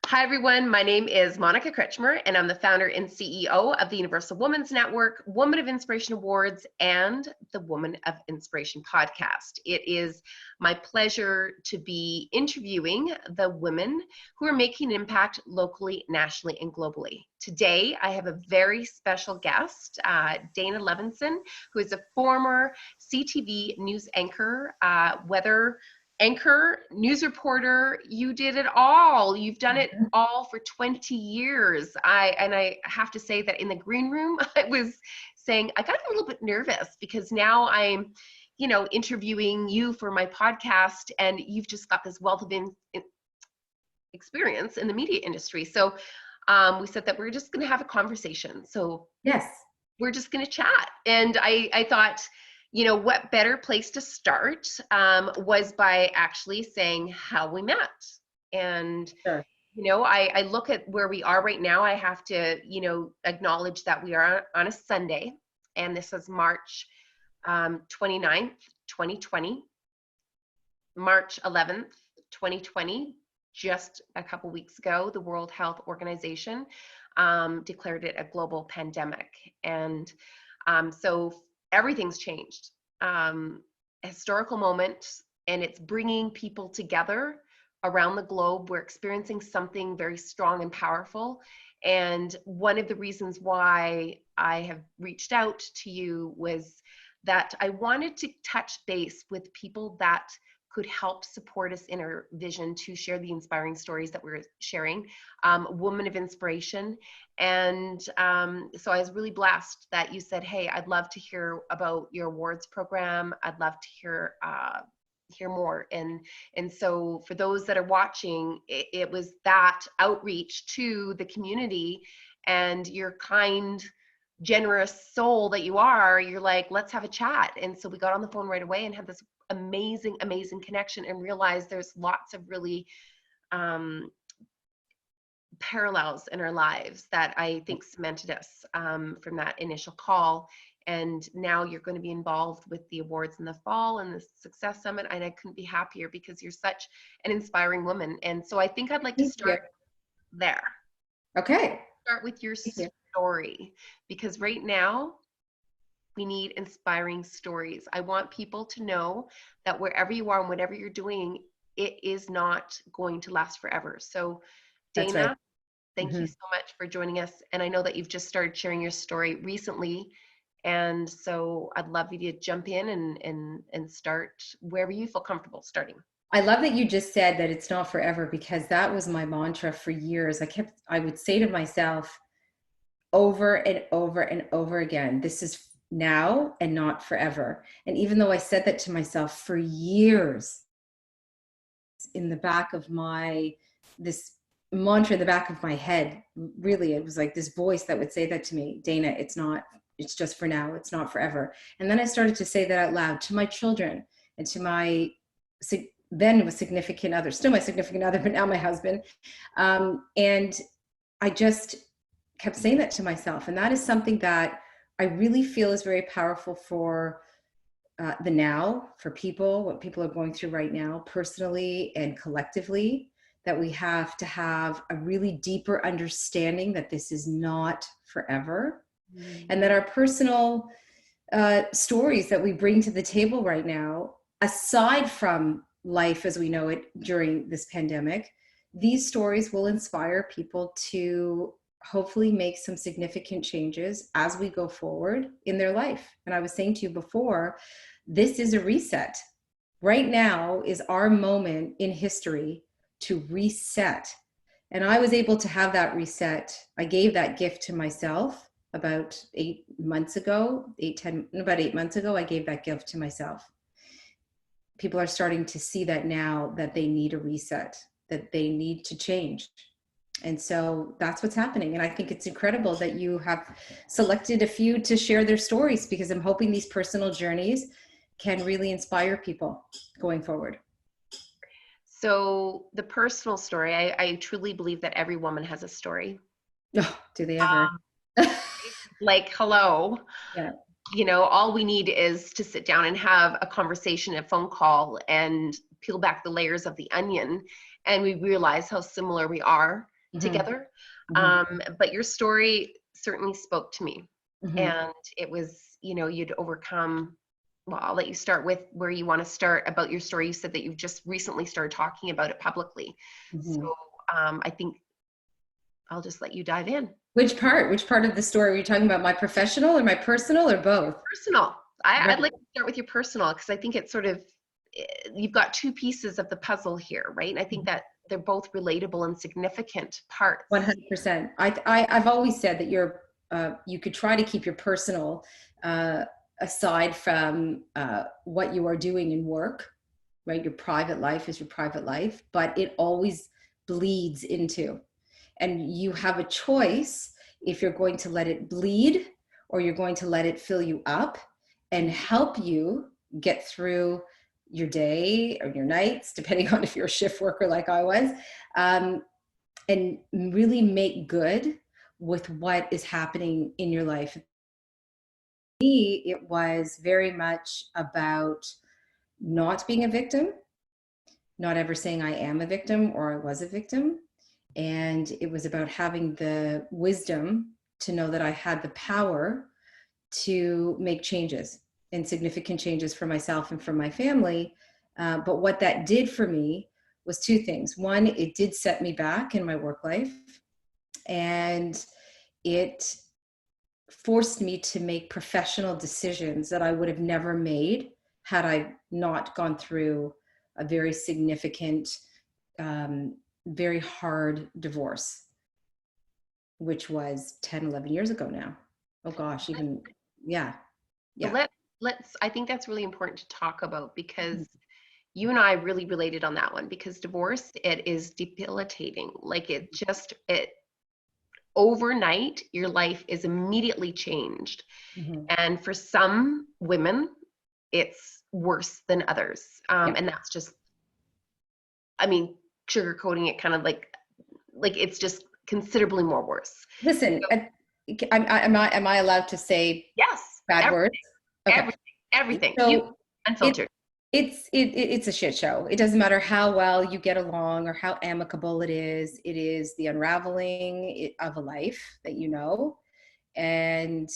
Hi, everyone. My name is Monica Kretschmer, and I'm the founder and CEO of the Universal Women's Network, Woman of Inspiration Awards, and the Woman of Inspiration podcast. It is my pleasure to be interviewing the women who are making an impact locally, nationally, and globally. Today, I have a very special guest, Dana Leveson, who is a former CTV news anchor, weather anchor, news reporter. You did it all. You've done it all for 20 years. I have to say that in the green room, I was saying I got a little bit nervous because now I'm, interviewing you for my podcast, and you've just got this wealth of experience in the media industry. So we said that we're just going to have a conversation. So yes, we're just going to chat. And I thought, what better place to start was by actually saying how we met. And, sure. I look at where we are right now. I have to, acknowledge that we are on a Sunday, and this is March 29th, 2020, March 11th, 2020. Just a couple weeks ago, the World Health Organization declared it a global pandemic. And so everything's changed. Historical moment, and it's bringing people together around the globe. We're experiencing something very strong and powerful. And one of the reasons why I have reached out to you was that I wanted to touch base with people that could help support us in our vision to share the inspiring stories that we're sharing, Woman of Inspiration. And so I was really blessed that you said, hey, I'd love to hear about your awards program. I'd love to hear more. And so for those that are watching, it was that outreach to the community, and your kind, generous soul that you are, you're like, let's have a chat. And so we got on the phone right away and had this amazing connection, and realized there's lots of really parallels in our lives that I think cemented us from that initial call. And now you're going to be involved with the awards in the fall and the Success Summit, and I couldn't be happier because you're such an inspiring woman. And so I think I'd like to start there. Okay. Start with your story, because right now we need inspiring stories. I want people to know that wherever you are and whatever you're doing, it is not going to last forever. So Dana, right. Thank you so much for joining us. And I know that you've just started sharing your story recently. And so I'd love you to jump in and start wherever you feel comfortable starting. I love that you just said that it's not forever, because that was my mantra for years. I would say to myself over and over and over again, this is now and not forever. And even though I said that to myself for years, in the back of this mantra in the back of my head, really, it was like this voice that would say that to me, Dana, it's just for now, it's not forever. And then I started to say that out loud to my children and to my, then it was significant other, still my significant other, but now my husband. And I just kept saying that to myself. And that is something that I really feel is very powerful for the now, for people, what people are going through right now, personally and collectively, that we have to have a really deeper understanding that this is not forever. Mm-hmm. And that our personal stories that we bring to the table right now, aside from life as we know it during this pandemic, these stories will inspire people to hopefully make some significant changes as we go forward in their life. And I was saying to you before, this is a reset. Right now is our moment in history to reset. And I was able to have that reset. I gave that gift to myself about 8 months ago, about 8 months ago, I gave that gift to myself. People are starting to see that now, that they need a reset, that they need to change. And so that's what's happening. And I think it's incredible that you have selected a few to share their stories, because I'm hoping these personal journeys can really inspire people going forward. So the personal story, I truly believe that every woman has a story. Oh, do they ever? Like, hello. Yeah. All we need is to sit down and have a conversation, a phone call, and peel back the layers of the onion. And we realize how similar we are Mhm. together. Mhm. But your story certainly spoke to me. Mhm. And it was, you'd overcome. Well, I'll let you start with where you want to start about your story. You said that you've just recently started talking about it publicly. So Mhm. I think I'll just let you dive in. Which part? Which part of the story were you talking about? My professional or my personal or both? Personal. I'd Right. like to start with your personal because I think it's sort of, you've got two pieces of the puzzle here, right? And I think that they're both relatable and significant parts. 100%. I've always said that you could try to keep your personal uh, aside from what you are doing in work, right? Your private life is your private life, but it always bleeds into, and you have a choice if you're going to let it bleed or you're going to let it fill you up and help you get through your day or your nights, depending on if you're a shift worker like I was. And really make good with what is happening in your life. For me, it was very much about not being a victim, not ever saying I am a victim or I was a victim. And it was about having the wisdom to know that I had the power to make changes and significant changes for myself and for my family. But what that did for me was two things. One, it did set me back in my work life, and it forced me to make professional decisions that I would have never made had I not gone through a very significant, very hard divorce, which was 10, 11 years ago now. Oh gosh, even, yeah, So yeah. let's I think that's really important to talk about because you and I really related on that one because divorce, it is debilitating. Like it overnight, your life is immediately changed. Mhm. And for some women, it's worse than others. Yeah. And that's just, I mean, sugarcoating it kind of like it's just considerably more worse. Listen, am I allowed to say Yes, bad words? Okay. everything, everything. You So it, unfiltered. it's a shit show. It doesn't matter how well you get along or how amicable it is. It is the unraveling of a life that you know, and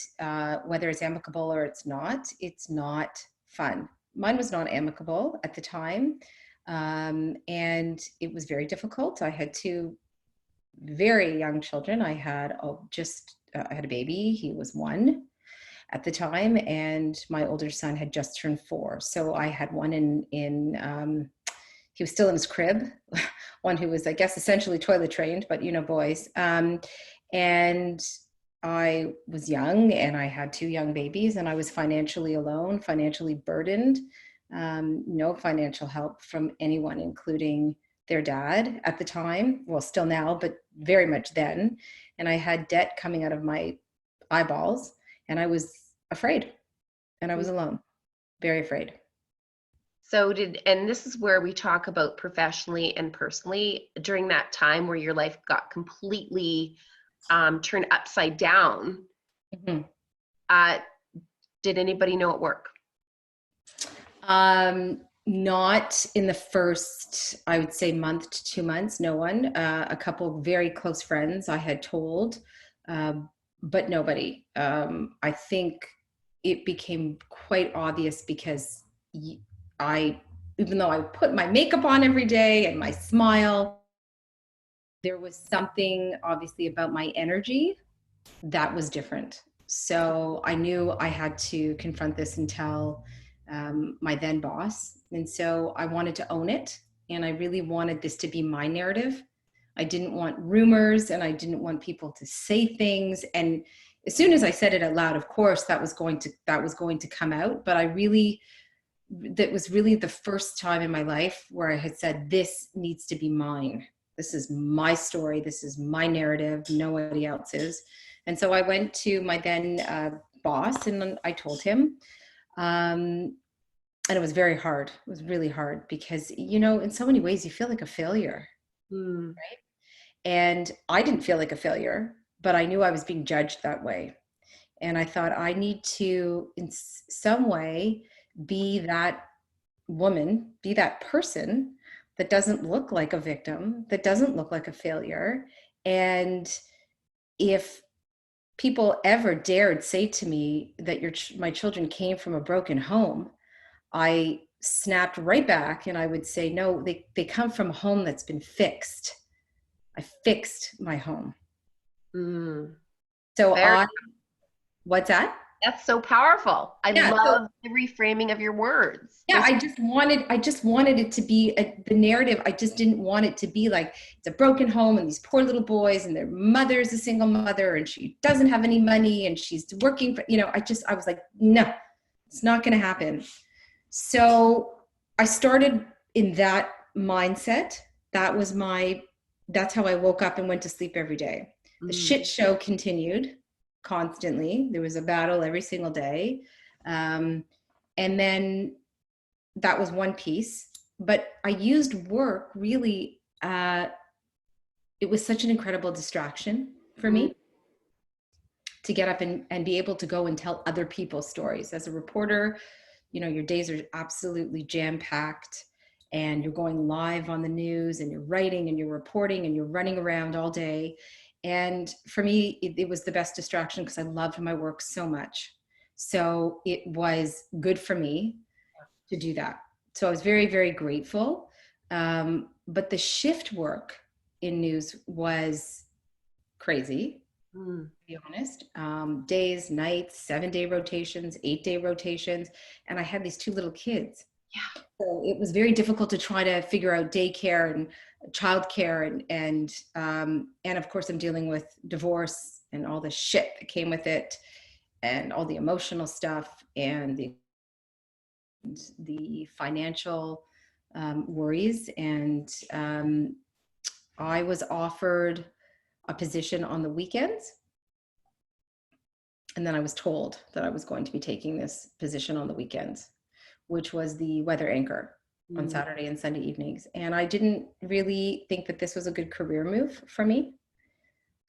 whether it's amicable or it's not fun. Mine was not amicable at the time, and it was very difficult. I had two very young children. I had a baby. He was one at the time, and my older son had just turned 4. So I had one he was still in his crib, one who was, I guess, essentially toilet trained, but boys. And I was young, and I had two young babies, and I was financially alone, financially burdened. No financial help from anyone, including their dad at the time. Well, still now, but very much then. And I had debt coming out of my eyeballs, and I was afraid, and I was alone, very afraid. And this is where we talk about professionally and personally during that time where your life got completely turned upside down. Mhm. Uh, did anybody know at work? Not in the first, I would say, month to 2 months. No one. A couple very close friends I had told, but nobody. I think it became quite obvious because I, even though I put my makeup on every day and my smile, there was something obviously about my energy that was different. So I knew I had to confront this and tell my then boss. And so I wanted to own it. And I really wanted this to be my narrative. I didn't want rumors, and I didn't want people to say things. And as soon as I said it out loud, of course, that was going to come out. But that was really the first time in my life where I had said, this needs to be mine. This is my story. This is my narrative. Nobody else's. And so I went to my then boss, and I told him. And it was very hard. It was really hard because, in so many ways, you feel like a failure. Hmm. And I didn't feel like a failure, but I knew I was being judged that way. And I thought, I need to, in some way, be that woman, be that person that doesn't look like a victim, that doesn't look like a failure, And if people ever dared say to me that my children came from a broken home, I snapped right back and I would say, no, they come from a home that's been fixed. I fixed my home. Mm. So Very, what's that? that's so powerful. I Yeah. So, love the reframing of your words. yeah, I just wanted it to be the narrative. I just didn't want it to be like it's a broken home and these poor little boys and their mother's a single mother and she doesn't have any money and she's working for, I was like, no, it's not going to happen. So I started in that mindset. That's how I woke up and went to sleep every day. The shit show continued constantly. There was a battle every single day. And then that was one piece. But I used work really, it was such an incredible distraction for me to get up and be able to go and tell other people's stories. As a reporter, your days are absolutely jam-packed and you're going live on the news and you're writing and you're reporting and you're running around all day. And for me, it was the best distraction because I loved my work so much. So it was good for me to do that. So I was very, very grateful. But the shift work in news was crazy. To be honest, days, nights, 7-day rotations, 8-day rotations. And I had these 2 little kids. Yeah. So it was very difficult to try to figure out daycare and childcare and of course I'm dealing with divorce and all the shit that came with it and all the emotional stuff and the financial worries. And I was offered a position on the weekends. And then I was told that I was going to be taking this position on the weekends, which was the weather anchor on Saturday and Sunday evenings. And I didn't really think that this was a good career move for me.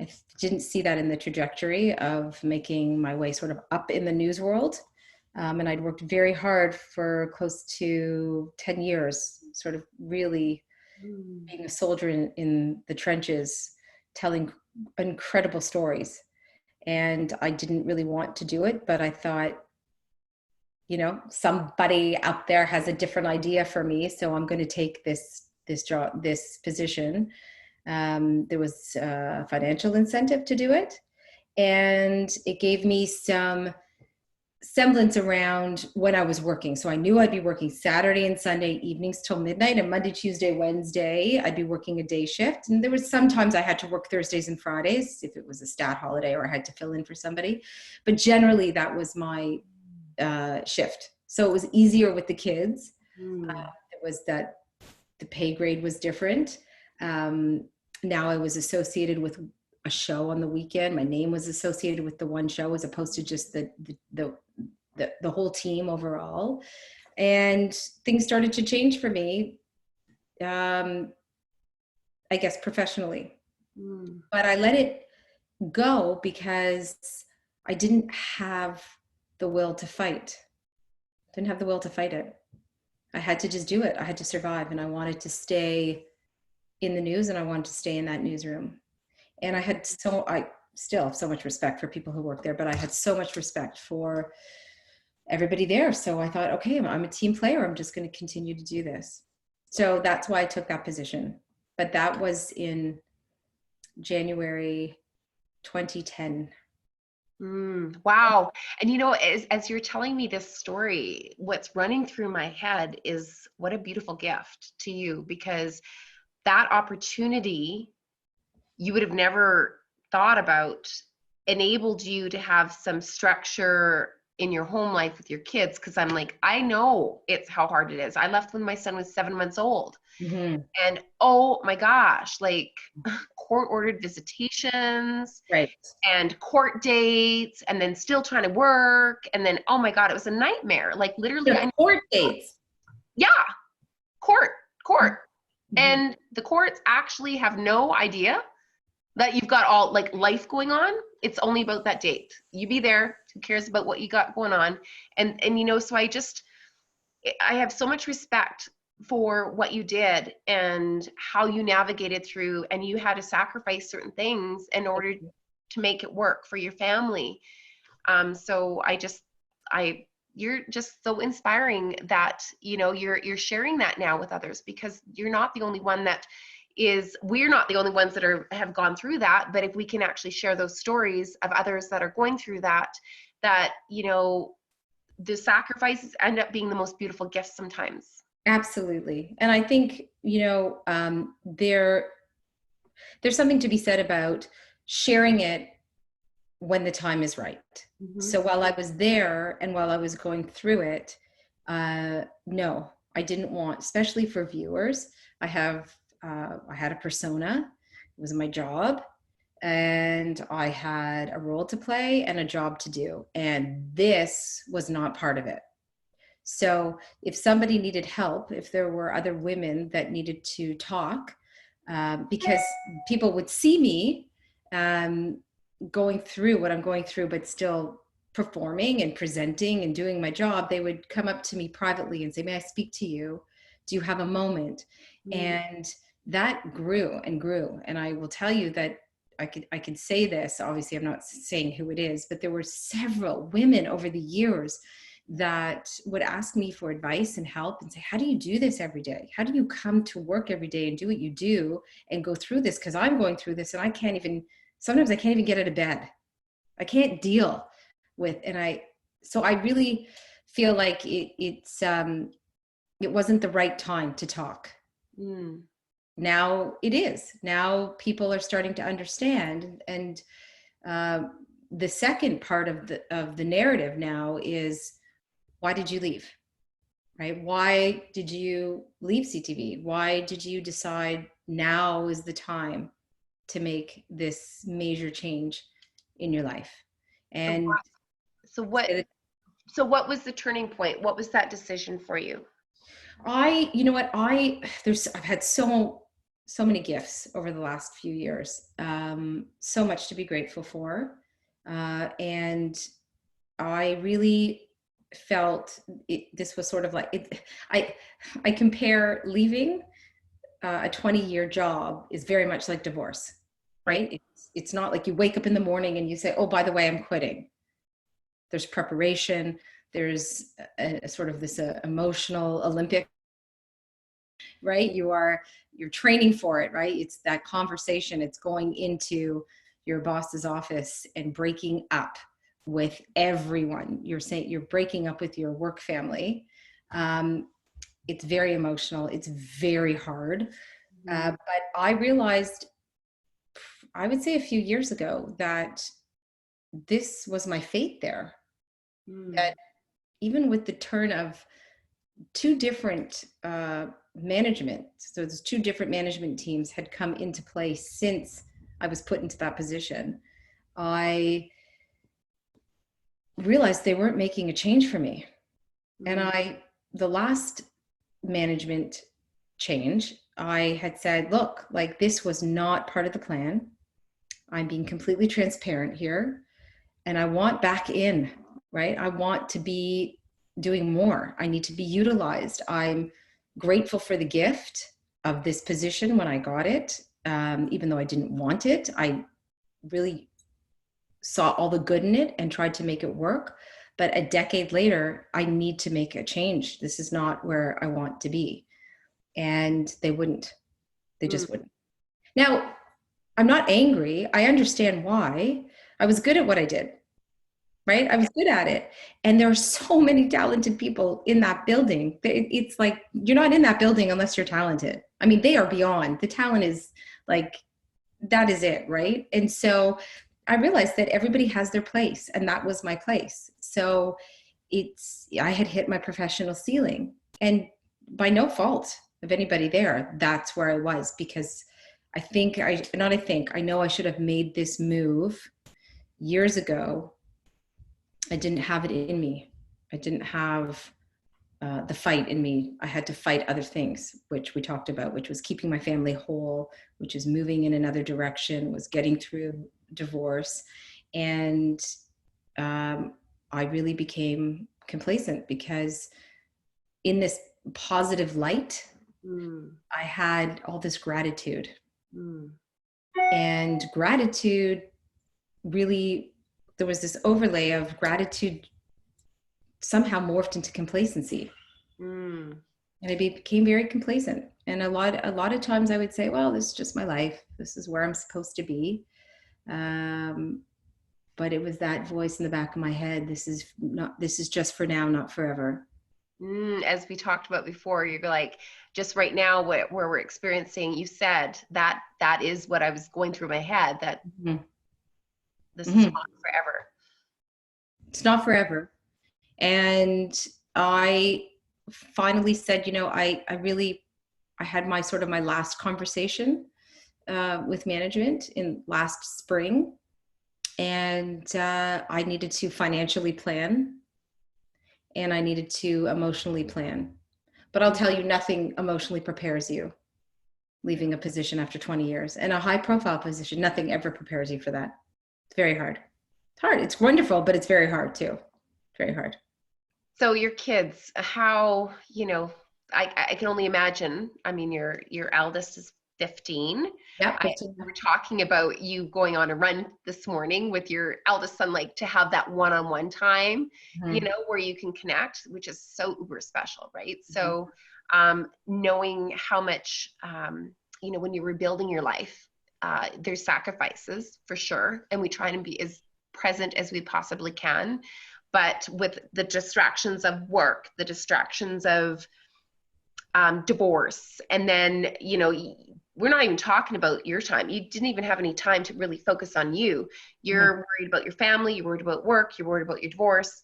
I didn't see that in the trajectory of making my way sort of up in the news world. And I'd worked very hard for close to 10 years, sort of really being a soldier in the trenches, telling incredible stories. And I didn't really want to do it, but I thought, somebody out there has a different idea for me, so I'm going to take this job, this position. There was a financial incentive to do it, and it gave me some semblance around when I was working. So I knew I'd be working Saturday and Sunday evenings till midnight, and Monday, Tuesday, Wednesday, I'd be working a day shift. And there was sometimes I had to work Thursdays and Fridays if it was a stat holiday or I had to fill in for somebody. But generally that was my shift. So it was easier with the kids. It was that the pay grade was different. Now I was associated with a show on the weekend. My name was associated with the one show as opposed to just the whole team overall. And things started to change for me, I guess professionally. But I let it go because I didn't have the will to fight. Didn't have the will to fight it. I had to just do it. I had to survive, and I wanted to stay in the news, and I wanted to stay in that newsroom. And I still have so much respect for people who work there, but I had so much respect for everybody there. So I thought, okay, I'm a team player. I'm just going to continue to do this. So that's why I took that position. But that was in January 2010. Wow. And as you're telling me this story, what's running through my head is what a beautiful gift to you, because that opportunity you would have never thought about enabled you to have some structure in your home life with your kids. Cause I'm like, I know it's how hard it is. I left when my son was 7 months old. And oh my gosh, like court ordered visitations, right, and court dates, and then still trying to work. And then, oh my God, it was a nightmare. Like literally court dates. Yeah. Court. And the courts actually have no idea that you've got all like life going on. It's only about that date. You be there. Who cares about what you got going on? And so I have so much respect for what you did and how you navigated through, and you had to sacrifice certain things in order to make it work for your family. So you're just so inspiring that, you know, you're sharing that now with others, because you're not the only one that is, we're not the only ones that have gone through that. But if we can actually share those stories of others that are going through that, you know, the sacrifices end up being the most beautiful gifts sometimes. Absolutely. And I think, you know, there's something to be said about sharing it when the time is right. Mm-hmm. So while I was there and while I was going through it, no, I didn't want, especially for viewers, I had a persona. It was my job, and I had a role to play and a job to do. And this was not part of it. So if somebody needed help, if there were other women that needed to talk, because people would see me going through what I'm going through, but still performing and presenting and doing my job, they would come up to me privately and say, "May I speak to you? Do you have a moment?" Mm-hmm. And that grew and grew. And I will tell you that I could say this, obviously I'm not saying who it is, but there were several women over the years that would ask me for advice and help and say, "How do you do this every day? How do you come to work every day and do what you do and go through this? Because I'm going through this and sometimes I can't even get out of bed. I can't deal with," so I really feel like it wasn't the right time to talk. Mm. Now it is. Now people are starting to understand. And the second part of the narrative now is, why did you leave? Right? Why did you leave CTV? Why did you decide now is the time to make this major change in your life? And so what was the turning point? What was that decision for you? You know what, I've had so many gifts over the last few years, so much to be grateful for. And I really felt this was sort of like it. I compare leaving a 20-year job is very much like divorce, right? It's not like you wake up in the morning and you say, "Oh, by the way, I'm quitting." There's preparation. There's a sort of this emotional Olympic, right? You're training for it, right? It's that conversation. It's going into your boss's office and breaking up with everyone. You're breaking up with your work family. It's very emotional. It's very hard. But I realized, I would say a few years ago, that this was my fate there. That even with the turn of two different management, so there's two different management teams had come into play since I was put into that position, I realized they weren't making a change for me. And the last management change, I had said, "Look, like, this was not part of the plan. I'm being completely transparent here, and I want back in, right? I want to be doing more. I need to be utilized. I'm grateful for the gift of this position when I got it. Even though I didn't want it, I really saw all the good in it and tried to make it work. But a decade later, I need to make a change. This is not where I want to be." And they wouldn't. They just wouldn't. Now, I'm not angry. I understand why. I was good at what I did, right? I was good at it. And there are so many talented people in that building. It's like, you're not in that building unless you're talented. I mean, they are beyond. The talent is like, that is it, right? And so I realized that everybody has their place, and that was my place. So I had hit my professional ceiling, and by no fault of anybody there, that's where I was, because I know I should have made this move years ago. I didn't have it in me. I didn't have the fight in me. I had to fight other things, which we talked about, which was keeping my family whole, which is moving in another direction, was getting through divorce. And I really became complacent, because in this positive light. Mm. I had all this gratitude. Mm. And gratitude really, there was this overlay of gratitude somehow morphed into complacency. Mm. And I became very complacent. And a lot of times I would say, well, this is just my life. This is where I'm supposed to be. But it was that voice in the back of my head. This is just for now, not forever. As we talked about before, you're like, just right now, where we're experiencing, you said that is what I was going through my head, that Mm-hmm. this is Mm-hmm. not forever. It's not forever. And I finally said, I had my sort of my last conversation with management in last spring. And I needed to financially plan, and I needed to emotionally plan. But I'll tell you, nothing emotionally prepares you leaving a position after 20 years. And a high profile position, nothing ever prepares you for that. It's very hard. It's hard. It's wonderful, but it's very hard too. Very hard. So your kids, how, I can only imagine. I mean, your eldest is 15. Yeah. We were talking about you going on a run this morning with your eldest son, like to have that one-on-one time, Mm-hmm. where you can connect, which is so uber special, right? Mm-hmm. So knowing how much, when you're rebuilding your life, there's sacrifices for sure. And we try and be as present as we possibly can. But with the distractions of work, the distractions of divorce, and then, we're not even talking about your time. You didn't even have any time to really focus on you. You're worried about your family, you're worried about work, you're worried about your divorce.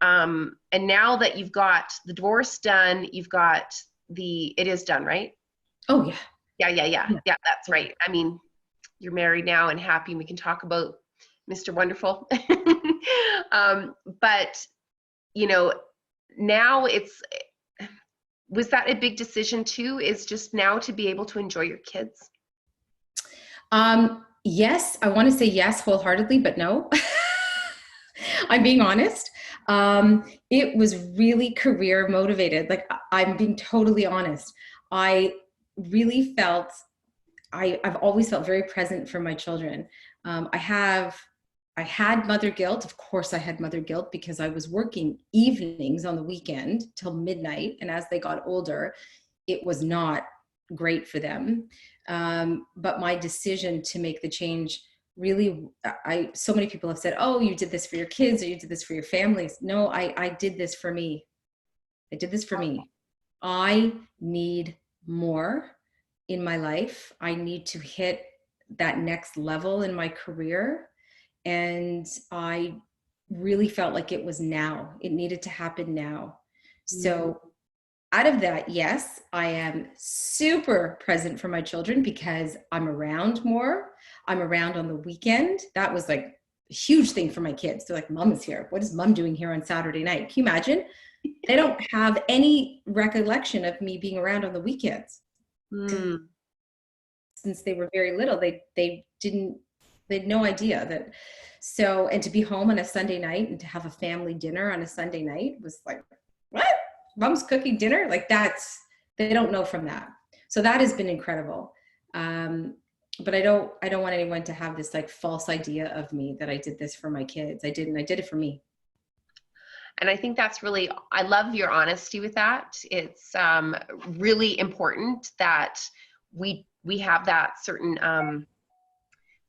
And now that you've got the divorce done, you've got it is done, right? Oh, yeah. Yeah, that's right. I mean, you're married now and happy, and we can talk about Mr. Wonderful. But, now was that a big decision too, is just now to be able to enjoy your kids? Yes, I want to say yes wholeheartedly, but no. I'm being honest. It was really career motivated. Like, I'm being totally honest. I really felt, I've always felt very present for my children. I had mother guilt. Of course I had mother guilt because I was working evenings on the weekend till midnight. And as they got older, it was not great for them. But my decision to make the change really, so many people have said, oh, you did this for your kids, or you did this for your families. No, I did this for me. I did this for me. I need more in my life. I need to hit that next level in my career. And I really felt like it was now. It needed to happen now. So out of that, yes, I am super present for my children because I'm around more. I'm around on the weekend. That was like a huge thing for my kids. They're like, Mom is here. What is Mom doing here on Saturday night? Can you imagine? They don't have any recollection of me being around on the weekends. Since they were very little, they had no idea that. So, and to be home on a Sunday night and to have a family dinner on a Sunday night was like, what? Mom's cooking dinner? Like, they don't know from that. So that has been incredible. But I don't want anyone to have this like false idea of me that I did this for my kids. I didn't. I did it for me. And I think that's really, I love your honesty with that. It's really important that we have that certain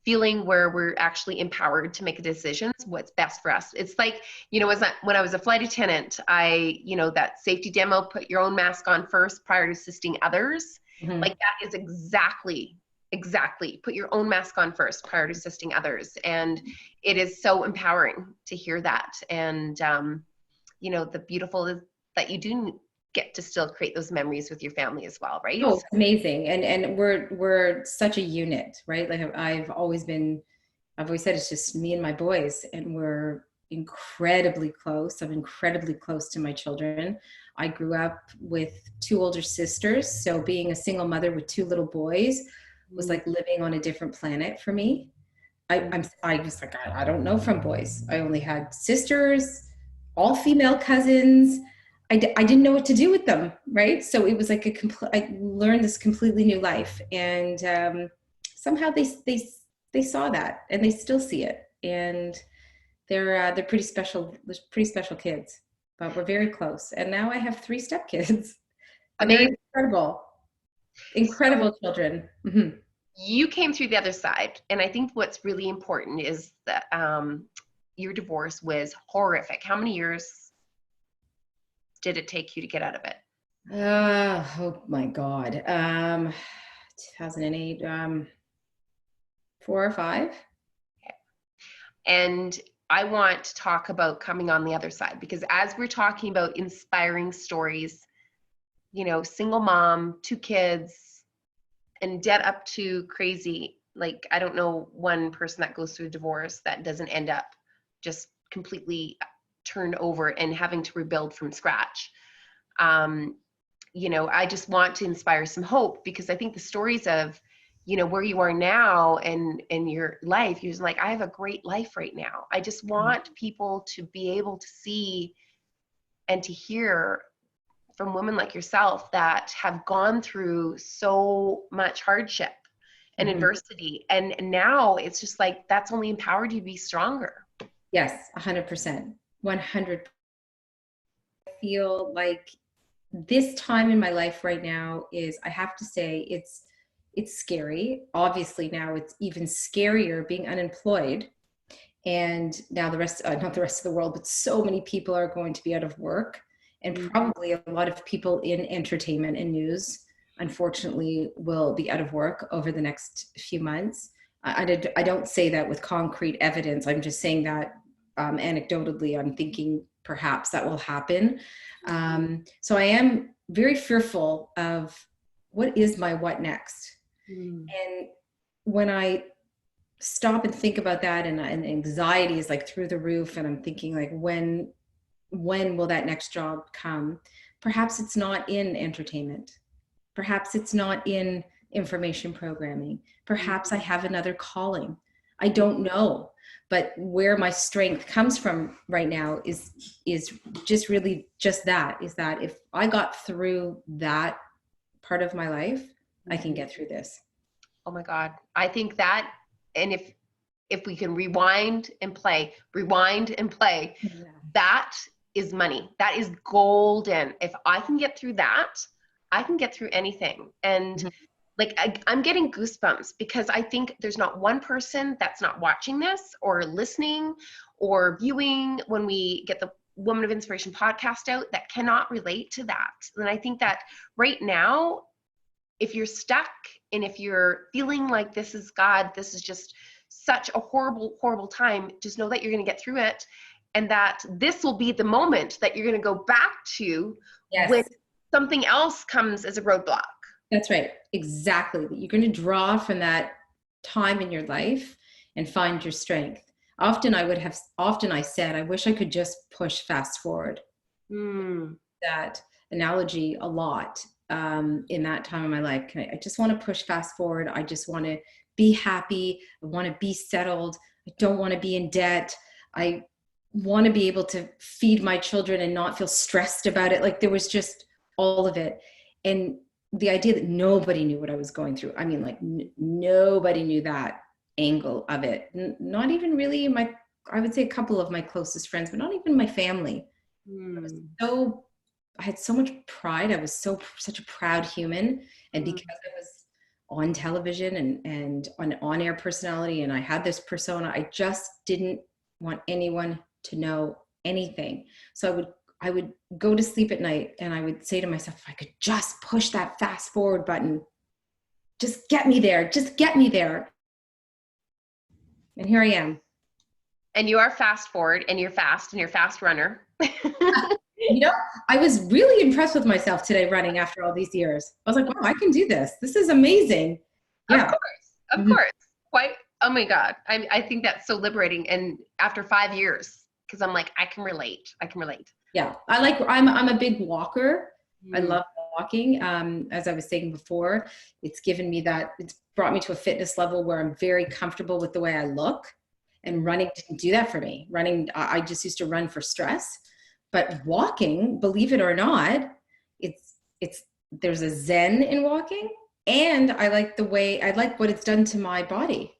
feeling where we're actually empowered to make decisions, what's best for us. It's like, when I was a flight attendant, that safety demo, put your own mask on first prior to assisting others. Mm-hmm. Like, that is exactly, put your own mask on first prior to assisting others. And it is so empowering to hear that. And, the beautiful is that you do get to still create those memories with your family as well, right? Oh, it's amazing. And we're such a unit, right? Like, I've always said it's just me and my boys, and we're incredibly close. I'm incredibly close to my children. I grew up with 2 older sisters, so being a single mother with 2 little boys was like living on a different planet for me. I was like, I don't know from boys. I only had sisters, all female cousins. I didn't know what to do with them, right? So it was like I learned this completely new life, and somehow they saw that, and they still see it, and they're pretty special kids, but we're very close. And now I have 3 stepkids, and they're Amazing. incredible children. Mm-hmm. You came through the other side, and I think what's really important is that your divorce was horrific. How many years did it take you to get out of it? Oh my God. 2008, 4 or 5. And I want to talk about coming on the other side, because as we're talking about inspiring stories, you know, single mom, 2 kids, and debt up to crazy. Like, I don't know one person that goes through a divorce that doesn't end up just completely turned over and having to rebuild from scratch. You know, I just want to inspire some hope, because I think the stories of, you know, where you are now and in your life, you're just like, I have a great life right now. I just want people to be able to see and to hear from women like yourself that have gone through so much hardship and adversity. And now it's just like, that's only empowered you to be stronger. Yes, 100%. 100. I feel like this time in my life right now is, I have to say, it's scary. Obviously now it's even scarier being unemployed. And now the rest, not the rest of the world, but so many people are going to be out of work. And probably a lot of people in entertainment and news, unfortunately, will be out of work over the next few months. I don't say that with concrete evidence. I'm just saying that anecdotally. I'm thinking perhaps that will happen. So I am very fearful of what is my what next. And when I stop and think about that, and anxiety is like through the roof, and I'm thinking like, when will that next job come? Perhaps it's not in entertainment. Perhaps it's not in information programming. Perhaps I have another calling. I don't know. But where my strength comes from right now is just really just that, is that if I got through that part of my life, I can get through this. Oh my God. I think that, and if we can rewind and play, that is money. That is golden. If I can get through that, I can get through anything. And like, I'm getting goosebumps, because I think there's not one person that's not watching this or listening or viewing when we get the Woman of Inspiration podcast out that cannot relate to that. And I think that right now, if you're stuck and if you're feeling like this is God, this is just such a horrible, horrible time, just know that you're going to get through it. And that this will be the moment that you're going to go back to when something else comes as a roadblock. That's right. Exactly. You're going to draw from that time in your life and find your strength. Often I said, I wish I could just push fast forward. That analogy a lot in that time of my life. I just want to push fast forward. I just want to be happy. I want to be settled. I don't want to be in debt. I want to be able to feed my children and not feel stressed about it. Like, there was just all of it. And the idea that nobody knew what I was going through. I mean, like, nobody knew that angle of it. Not even really I would say a couple of my closest friends, but not even my family. I had so much pride. I was such a proud human. And because I was on television and an on-air personality, and I had this persona, I just didn't want anyone to know anything. So I would go to sleep at night and I would say to myself, if I could just push that fast forward button, just get me there, And here I am. And you are fast forward, and you're fast runner. You know, I was really impressed with myself today running after all these years. I was like, wow, I can do this. This is amazing. Yeah. Of course. Quite. Oh my God. I think that's so liberating. And after 5 years, because I'm like, I can relate. Yeah. I'm a big walker. I love walking. As I was saying before, it's brought me to a fitness level where I'm very comfortable with the way I look, and running didn't do that for me. Running, I just used to run for stress. But walking, believe it or not, there's a zen in walking, and I like what it's done to my body.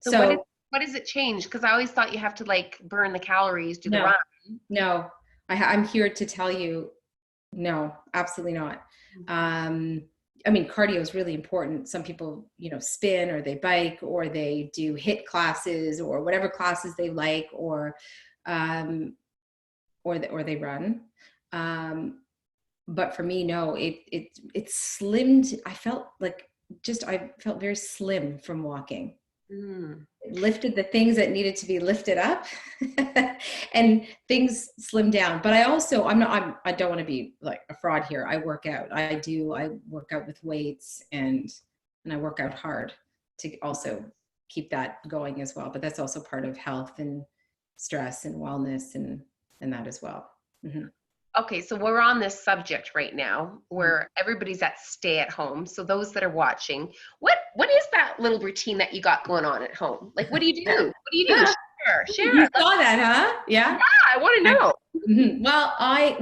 So what does it change? Because I always thought you have to like burn the calories, do the run. No, I'm here to tell you, no, absolutely not. I mean, cardio is really important. Some people, spin or they bike or they do HIIT classes or whatever classes they like, or they run. But for me, no, it slimmed. I felt very slim from walking. It lifted the things that needed to be lifted up and things slimmed down. But I don't want to be like a fraud here. I work out. I work out with weights and I work out hard to also keep that going as well. But that's also part of health and stress and wellness and that as well. Mm-hmm. Okay, so we're on this subject right now where everybody's at stay at home. So those that are watching, what is that little routine that you got going on at home? Like, what do you do? What do you do? Share. You saw that, huh? Yeah. Yeah, I want to know. Mm-hmm. Well, I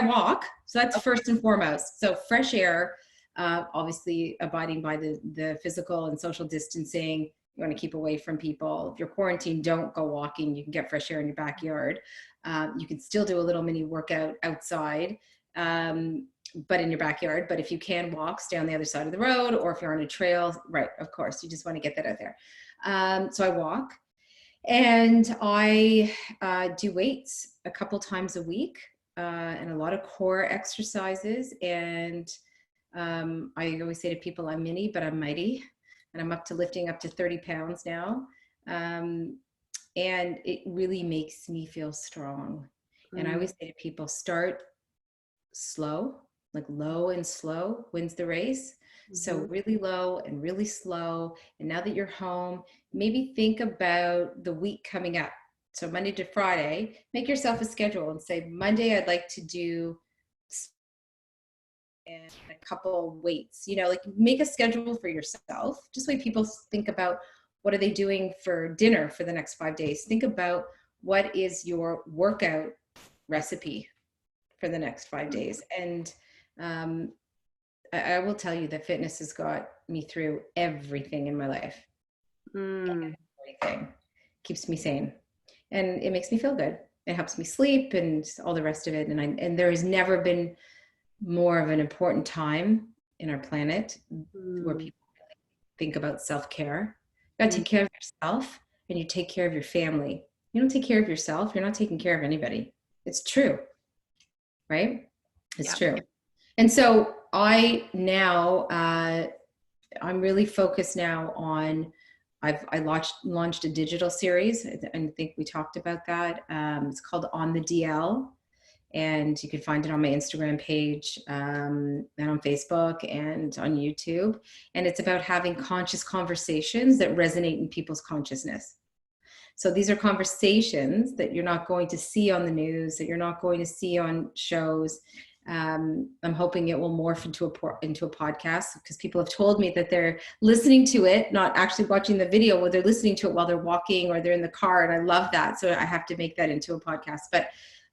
walk. So that's first and foremost. So fresh air, obviously abiding by the physical and social distancing. You want to keep away from people. If you're quarantined, don't go walking. You can get fresh air in your backyard. You can still do a little mini workout outside, but in your backyard. But if you can walk, stay on the other side of the road, or if you're on a trail, right, of course, you just want to get that out there. So I walk, and I do weights a couple times a week, and a lot of core exercises. And I always say to people, I'm mini, but I'm mighty. And I'm lifting up to 30 pounds now. And it really makes me feel strong. And I always say to people, start slow, like low and slow wins the race. So really low and really slow. And now that you're home, maybe think about the week coming up. So Monday to Friday, make yourself a schedule and say, Monday, I'd like to do and a couple weights, like make a schedule for yourself. Just way people think about what are they doing for dinner for the next 5 days. Think about what is your workout recipe for the next 5 days. And I will tell you that fitness has got me through everything in my life. Everything keeps me sane, and it makes me feel good. It helps me sleep and all the rest of it. And there has never been more of an important time in our planet where people think about self-care. You got to take care of yourself, and you take care of your family. You don't take care of yourself, you're not taking care of anybody. It's true, right? It's true. And so I'm really focused now on, I launched a digital series. I think we talked about that. It's called On the DL. And you can find it on my Instagram page, and on Facebook and on YouTube. And it's about having conscious conversations that resonate in people's consciousness. So these are conversations that you're not going to see on the news, that you're not going to see on shows. I'm hoping it will morph into a podcast, because people have told me that they're listening to it, not actually watching the video, or they're listening to it while they're walking or they're in the car. And I love that. So I have to make that into a podcast. But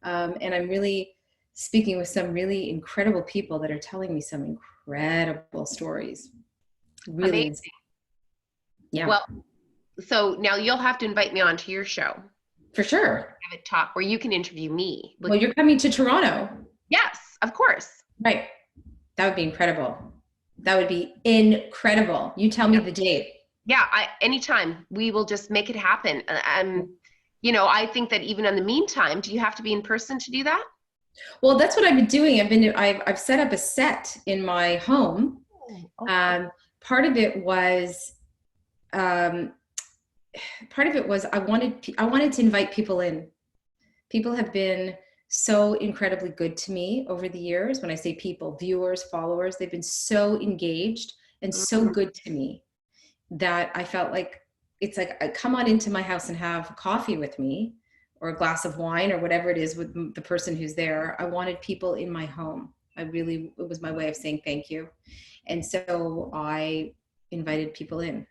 and I'm really speaking with some really incredible people that are telling me some incredible stories. Really. Amazing. Yeah. Well, so now you'll have to invite me onto your show. For sure. Have a talk where you can interview me. Well, you're coming to Toronto. Yes, of course. Right. That would be incredible. That would be incredible. You tell me the date. Yeah, anytime. We will just make it happen. I think that even in the meantime, do you have to be in person to do that? Well, that's what I've been doing. I've set up a set in my home. Part of it was I wanted to invite people in. People have been so incredibly good to me over the years. When I say people, viewers, followers, they've been so engaged and so good to me that I felt like it's like, come on into my house and have coffee with me, or a glass of wine, or whatever it is with the person who's there. I wanted people in my home. It was my way of saying thank you. And so I invited people in.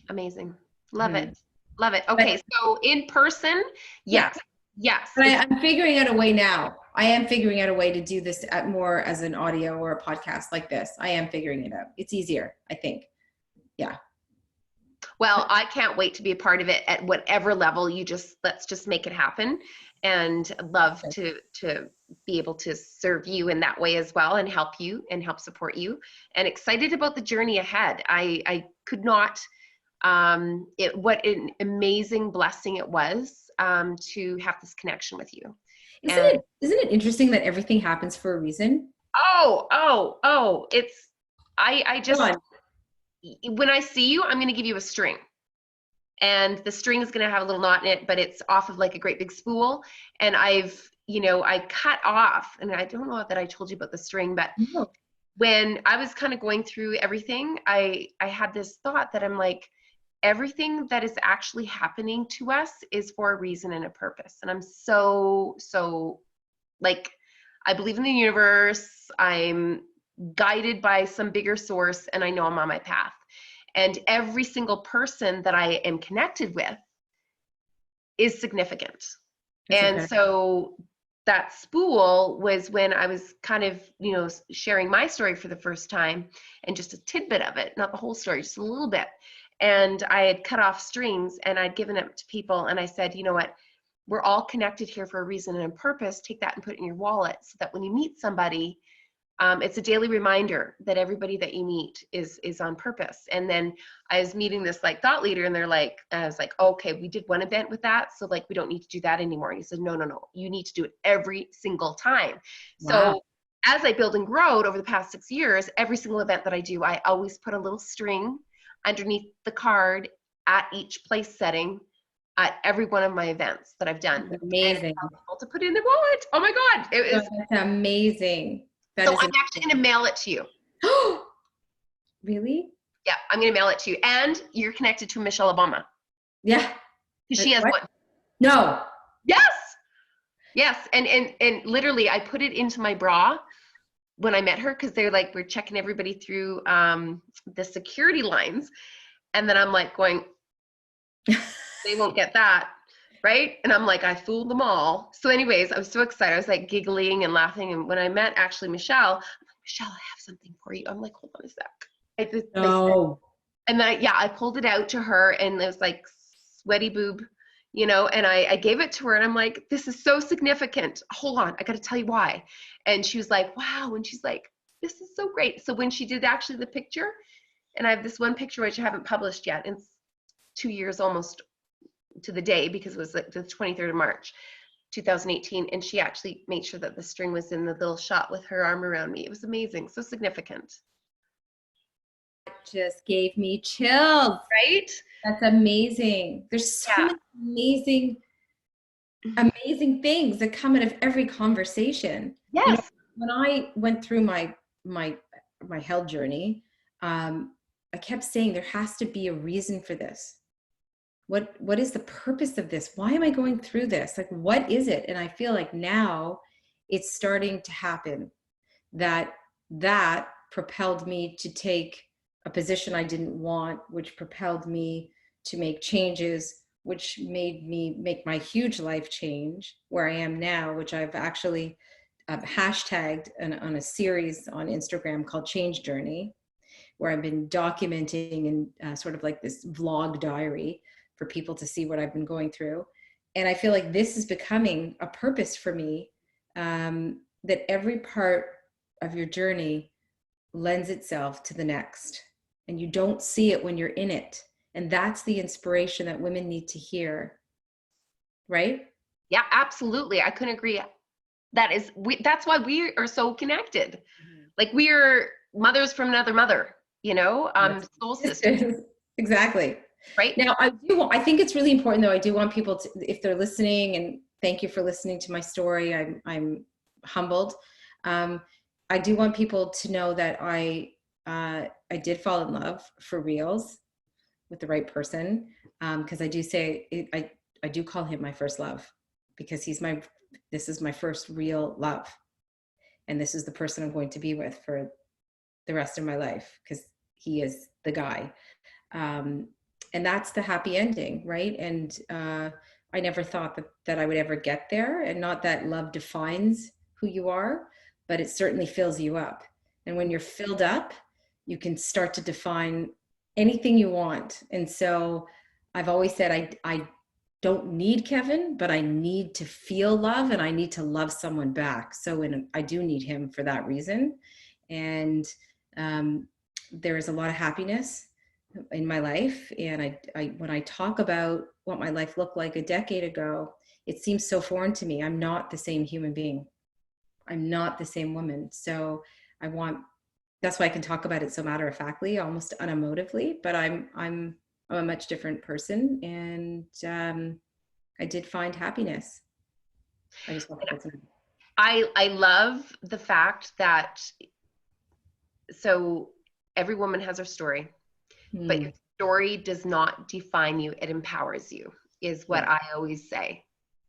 Amazing. Love it. Love it. Okay. So in person, yes. Yes. But I'm figuring out a way now. I am figuring out a way to do this at more as an audio or a podcast like this. I am figuring it out. It's easier, I think. Yeah. Well, I can't wait to be a part of it at whatever level you just, let's just make it happen, and love to be able to serve you in that way as well, and help you and help support you, and excited about the journey ahead. I could not, what an amazing blessing it was, to have this connection with you. And Isn't it interesting that everything happens for a reason? it's, I Go just, on. when I see you, I'm going to give you a string. And the string is going to have a little knot in it, but it's off of like a great big spool. And I cut off, and I don't know that I told you about the string, but No. when I was kind of going through everything, I had this thought that I'm like, everything that is actually happening to us is for a reason and a purpose. And I'm so, like, I believe in the universe. I'm guided by some bigger source, and I know I'm on my path. And every single person that I am connected with is significant. That's And incredible. so that spool was when I was kind of, sharing my story for the first time, and just a tidbit of it, not the whole story, just a little bit. And I had cut off strings, and I'd given it to people, and I said, you know what? We're all connected here for a reason and a purpose. Take that and put it in your wallet, so that when you meet somebody, it's a daily reminder that everybody that you meet is on purpose. And then I was meeting this like thought leader, and I was like, okay, we did one event with that, so like we don't need to do that anymore. And he said, no, you need to do it every single time. Wow. So as I build and grow over the past 6 years, every single event that I do, I always put a little string underneath the card at each place setting at every one of my events that I've done. That's And amazing. I'm able to put it in the wallet. Oh my God. It is. That's amazing. That So is I'm actually going to mail it to you. amazing. Really? Yeah, I'm going to mail it to you. And you're connected to Michelle Obama, Yeah. because she has What? one. No. Yes. Yes. And literally, I put it into my bra when I met her, because they're like, we're checking everybody through the security lines. And then I'm like going, they won't get that. Right. And I'm like, I fooled them all. So anyways, I was so excited. I was like giggling and laughing. And when I met actually Michelle, I'm like, Michelle, I have something for you. I'm like, hold on a sec. They said, No. and then I pulled it out to her, and it was like sweaty boob, and I gave it to her, and I'm like, this is so significant. Hold on, I got to tell you why. And she was like, wow. And she's like, this is so great. So when she did actually the picture, and I have this one picture which I haven't published yet, and it's 2 years almost to the day, because it was like the 23rd of March, 2018. And she actually made sure that the string was in the little shot with her arm around me. It was amazing. So significant. Just gave me chills. Right? That's amazing. There's so many amazing things that come out of every conversation. Yes. When I went through my health journey, I kept saying there has to be a reason for this. What is the purpose of this? Why am I going through this? Like, what is it? And I feel like now it's starting to happen. That propelled me to take a position I didn't want, which propelled me to make changes, which made me make my huge life change where I am now, which I've actually hashtagged on a series on Instagram called Change Journey, where I've been documenting and sort of like this vlog diary for people to see what I've been going through. And I feel like this is becoming a purpose for me, that every part of your journey lends itself to the next, and you don't see it when you're in it. And that's the inspiration that women need to hear. Right? Yeah, absolutely. I couldn't agree. That's why we are so connected. Mm-hmm. Like, we are mothers from another mother, soul sisters. Exactly. Right. Now, I think it's really important, though. I do want people to, if they're listening, and thank you for listening to my story. I'm humbled. I do want people to know that I did fall in love for reals with the right person. Because I do say, I do call him my first love, because this is my first real love. And this is the person I'm going to be with for the rest of my life, because he is the guy. And that's the happy ending, right? And I never thought that I would ever get there, and not that love defines who you are, but it certainly fills you up. And when you're filled up, you can start to define anything you want. And so I've always said, I don't need Kevin, but I need to feel love, and I need to love someone back. So I do need him for that reason. And there is a lot of happiness in my life. And I when I talk about what my life looked like a decade ago, it seems so foreign to me. I'm not the same human being. I'm not the same woman. So that's why I can talk about it so matter of factly, almost unemotively, but I'm a much different person. And I did find happiness. I just want to put some. I love the fact that, so every woman has her story, but your story does not define you. It empowers you, is what I always say.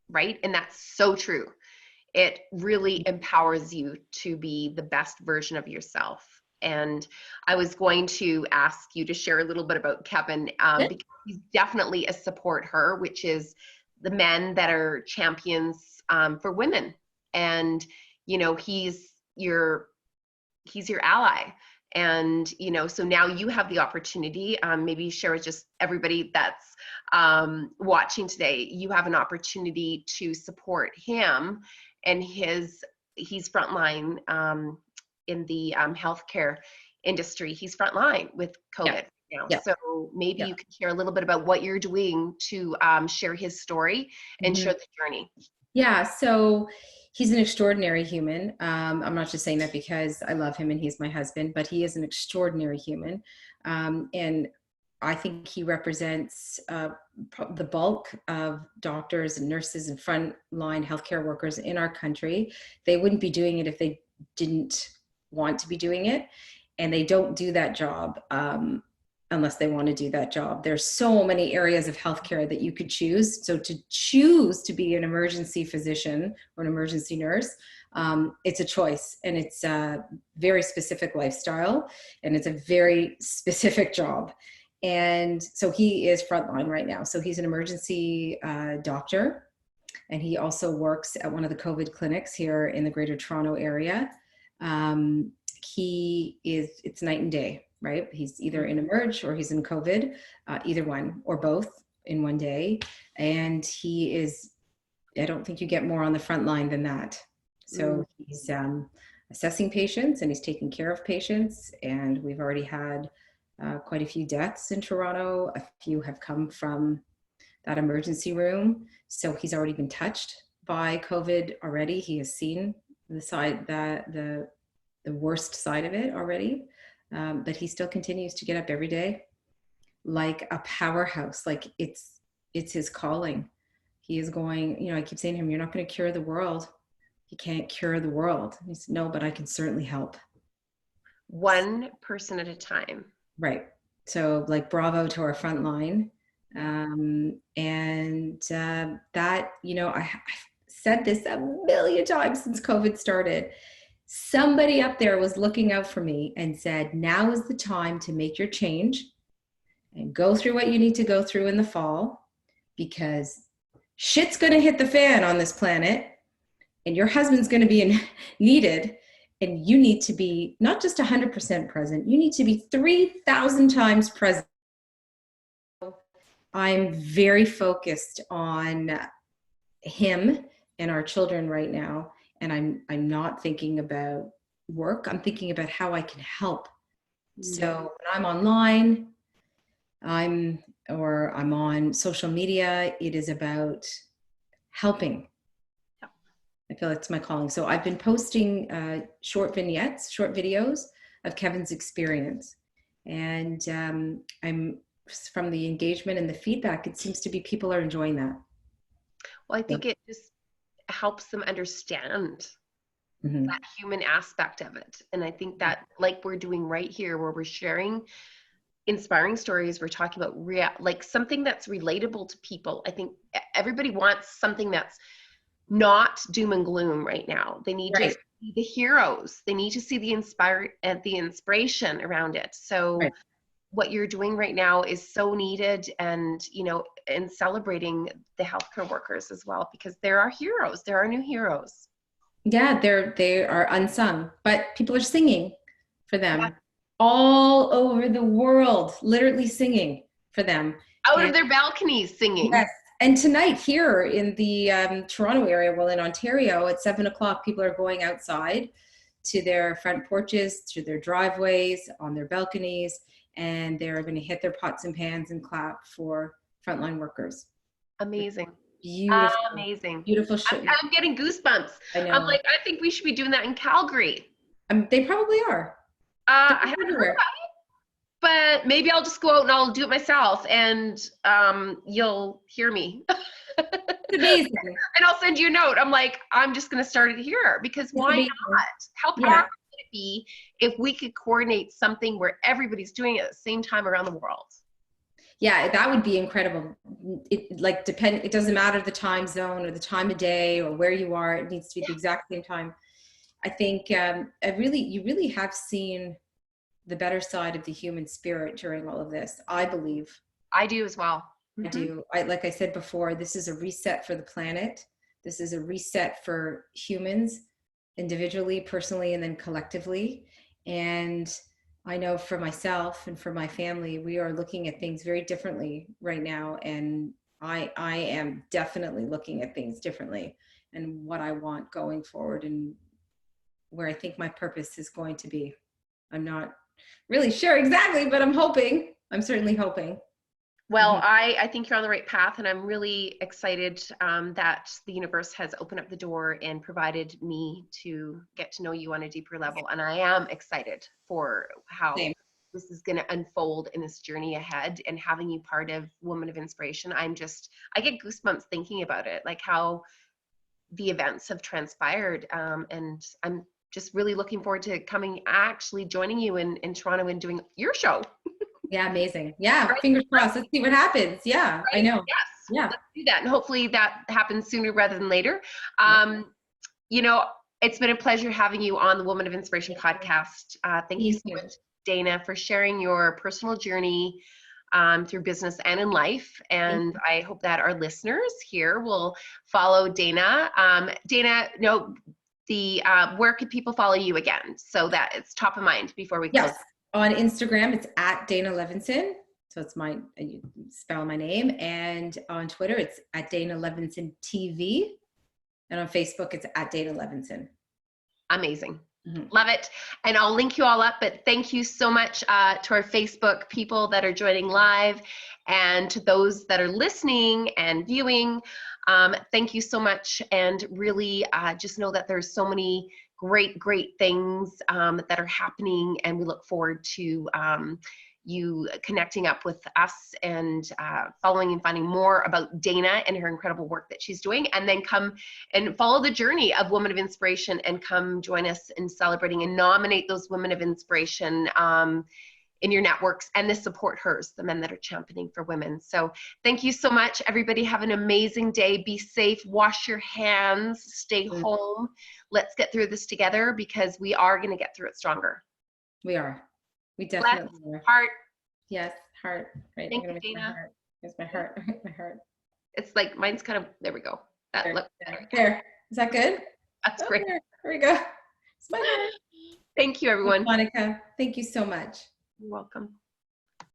Right. And that's so true. It really empowers you to be the best version of yourself. And I was going to ask you to share a little bit about Kevin, because he's definitely a support her, which is the men that are champions for women. And, you know, he's your ally. And, you know, so now you have the opportunity, maybe share with just everybody that's watching today, you have an opportunity to support him, and he's frontline in the healthcare industry. He's frontline with COVID now. Yeah. So maybe you can share a little bit about what you're doing to share his story and share the journey. Yeah, so he's an extraordinary human. I'm not just saying that because I love him and he's my husband, but he is an extraordinary human. And I think he represents the bulk of doctors and nurses and frontline healthcare workers in our country. They wouldn't be doing it if they didn't want to be doing it. And they don't do that job unless they want to do that job. There's so many areas of healthcare that you could choose. So to choose to be an emergency physician or an emergency nurse, it's a choice, and it's a very specific lifestyle, and it's a very specific job. And so he is frontline right now. So he's an emergency doctor, and he also works at one of the COVID clinics here in the Greater Toronto area. It's night and day, right? He's either in emerge or he's in COVID, either one or both in one day. And I don't think you get more on the front line than that. So he's assessing patients, and he's taking care of patients. And we've already had quite a few deaths in Toronto. A few have come from that emergency room. So he's already been touched by COVID already. He has seen the worst side of it already. But he still continues to get up every day like a powerhouse. Like it's his calling. He is going, you know, I keep saying to him, you're not going to cure the world. You can't cure the world. He said, no, but I can certainly help. One person at a time. Right. So like, bravo to our front line. That, you know, I've said this a million times since COVID started. Somebody up there was looking out for me and said, now is the time to make your change and go through what you need to go through in the fall, because shit's going to hit the fan on this planet, and your husband's going to be needed, and you need to be not just 100% present, you need to be 3,000 times present. I'm very focused on him and our children right now. And I'm not thinking about work. I'm thinking about how I can help. So when I'm online, I'm on social media, it is about helping. I feel it's my calling. So I've been posting short videos of Kevin's experience. And I'm from the engagement and the feedback, it seems to be people are enjoying that. Well, I think it just helps them understand that human aspect of it. And I think that, like we're doing right here, where we're sharing inspiring stories, we're talking about like something that's relatable to people. I think everybody wants something that's not doom and gloom right now. They need to see the heroes. They need to see the inspiration around it. So what you're doing right now is so needed, and, you know, and celebrating the healthcare workers as well, because there are heroes. There are new heroes. Yeah, they are unsung, but people are singing for Yeah. them all over the world, literally singing for them. Out of And their balconies singing. yes, and tonight here in the Toronto area, well, in Ontario, at 7 o'clock, people are going outside to their front porches, to their driveways, on their balconies, and they're going to hit their pots and pans and clap for frontline workers. Amazing. Beautiful, Amazing. beautiful shit. I'm getting goosebumps. I know. I'm like, I think we should be doing that in Calgary. They probably are. I haven't heard about it, but maybe I'll just go out and I'll do it myself, and you'll hear me. It's amazing. And I'll send you a note. I'm like, I'm just going to start it here, because why not? How powerful would it be if we could coordinate something where everybody's doing it at the same time around the world? Yeah, that would be incredible. It doesn't matter the time zone or the time of day or where you are. It needs to be the exact same time. I think you really have seen the better side of the human spirit during all of this, I believe. I do as well. I do. Like I said before, this is a reset for the planet. This is a reset for humans, individually, personally, and then collectively. And I know for myself and for my family, we are looking at things very differently right now. And I am definitely looking at things differently, and what I want going forward, and where I think my purpose is going to be. I'm not really sure exactly, but I'm hoping. I'm certainly hoping. Well, I think you're on the right path, and I'm really excited that the universe has opened up the door and provided me to get to know you on a deeper level. And I am excited for how this is going to unfold in this journey ahead, and having you part of Woman of Inspiration. I get goosebumps thinking about it, like how the events have transpired. And I'm just really looking forward to actually joining you in Toronto and doing your show. Yeah, amazing. Yeah, right. Fingers crossed. Let's see what happens. Yeah, right? I know. Yes. Yeah. Let's do that. And hopefully that happens sooner rather than later. You know, it's been a pleasure having you on the Woman of Inspiration podcast. Thank you so much, Dana, for sharing your personal journey through business and in life. And I hope that our listeners here will follow Dana. Dana, where could people follow you again, so that it's top of mind before we close? Yes. On Instagram, it's at Dana Leveson. So it's you spell my name. And on Twitter, it's at Dana Leveson TV. And on Facebook, it's at Dana Leveson. Amazing. Love it. And I'll link you all up. But thank you so much to our Facebook people that are joining live, and to those that are listening and viewing. Thank you so much. And really just know that there's so many great things that are happening, and we look forward to you connecting up with us and following and finding more about Dana and her incredible work that she's doing, and then come and follow the journey of Women of Inspiration, and come join us in celebrating and nominate those Women of Inspiration in your networks, and the support hers, the men that are championing for women. So thank you so much, everybody. Have an amazing day. Be safe, wash your hands, stay home. Let's get through this together, because we are going to get through it stronger. We are. We definitely are. Heart. Yes, heart. Right. Thank you, Dana. Here's my heart. My heart. It's like mine's kind of, there we go. There. Is that good? That's great. There we go. It's my heart. Thank you, everyone. Monica, thank you so much. You're welcome.